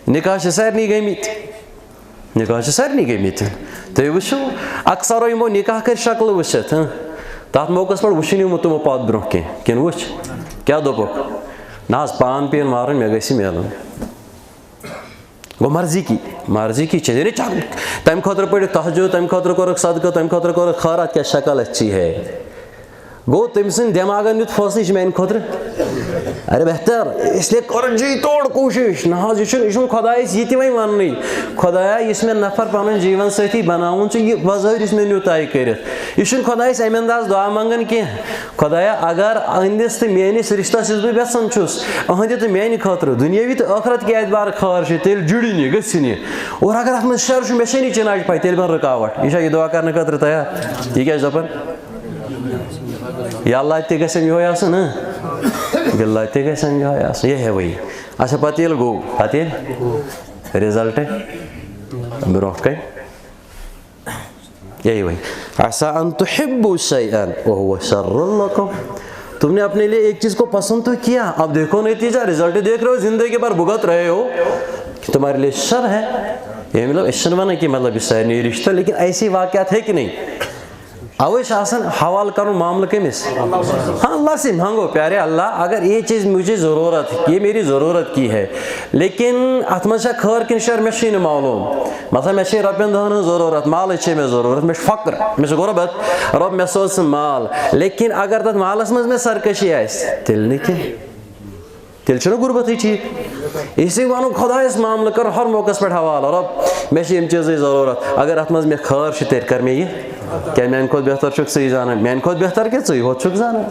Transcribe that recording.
نکاح چھِ سارنٕے گٔمٕتۍ نکاح چھِ سارنٕے گٔمٕتۍ تُہۍ وٕچھِو اکثرو یِمو نکاح کٔرۍ شکلہٕ وٕچھِتھ تَتھ موقعس پٮ۪ٹھ وٕچھُن یِمو تِمو پتھ برونٛہہ کینٛہہ کِنہٕ وٕچھ کیٛاہ دوٚپُکھ نہ حظ پان پیٚیَن مارُن مےٚ گژھِ یہِ میلُن گوٚو مرضی کی چھِ یعنی تَمہِ خٲطرٕ پٔرِکھ تہجُد تَمہِ خٲطرٕ کوٚرُکھ صدقہٕ تَمہِ خٲطرٕ کوٚرُکھ خٲرات کیٛاہ شکل اچھی ہے گوٚو تٔمۍ سٕنٛدۍ دٮ۪ماغن دیُت فٲصلہٕ یہِ چھِ میٛانہِ خٲطرٕ ارے بہتر اس لیے کٔر جی توڑ کوٗشِش نہ حظ یہِ چھُنہٕ خۄدایَس یہِ تہِ وۄنۍ وَننٕے خۄدایا یُس مےٚ نفر پَنُن جیٖون سٲتھی بناوُن چھُ یہِ وۄزٲرۍ یُس مےٚ نیوٗ طے کٔرِتھ یہِ چھُنہٕ خۄدایَس اَمہِ انداز دُعا منٛگان کینٛہہ خۄدایا اگر أہنٛدِس تہٕ میٲنِس رِشتَس یُس بہٕ یژھان چھُس أہنٛدِ تہٕ میانہِ خٲطرٕ دُنیٲوی تہٕ ٲخرت کہِ اعتبارٕ خٲر چھِ تیٚلہِ جُڑِنۍ یہِ گٔژھِنۍ یہِ اور اگر اَتھ منٛز شر چھُ مےٚ چھَنہٕ یہِ چِناج پاے تیٚلہِ بَن رُکاوٹ یہِ چھا یہِ دُعا کرنہٕ خٲطرٕ تیار یہِ کیٛاہ چھِ دَپان یا اللہ تہِ گژھٮ۪م یِہوے آسُن بِاللہ تہِ گژھٮ۪م یِہوے آسُن یہِ ہے وۄنۍ اچھا پتہٕ ییٚلہِ گوٚو پتہٕ ییٚلہِ رِزلٹ برونٛٹھ کَنہِ یہی وہی عسیٰ ان تحبوا شیئا وہو شر لکم تم نے اپنے لیے ایک چیز کو پسند تو کیا اب دیکھو نتیجہ رزلٹ دیکھ رہے ہو زندگی بھر بھگت رہے ہو کہ تمہارے لیے شر ہے یہ مطلب اس سے ونان کہ مطلب یہ سارے رشتہ لیکن ایسی واقعات ہے کہ نہیں اوے آسان حوالہ کرن معاملہ کمس ہاں اللہ سے مانگو پیارے اللہ اگر یہ چیز مجھے ضرورت یہ میری ضرورت کی ہے لیکن ات مز خیر کن شر مے چھ معلوم مثلا مے چھ رۄپین دہن ہن ضرورت مال چھ مے ضرورت مے فقر مے چھ غربت رب مے سوز مال لیکن اگر تت مالس مز مے سرکشی آس تیل نہ کینٛہہ تیل چھُنہ غربتٕے ٹھیٖک اسی ونو خۄدایس معاملہٕ کر ہر موقعس پٮ۪ٹھ حوالہٕ رب مے چھِ یِم چیٖزٕچ ضروٗرت اگر اتھ منٛز مےٚ خٲر چھُ تیٚلہِ کر مےٚ یہِ کیٛاہ میانہِ کھۄتہٕ بہتر چھُکھ ژٕے زانان میانہِ کھۄتہٕ بہتر کیٛاہ ژٕے ہوت چھُکھ زانان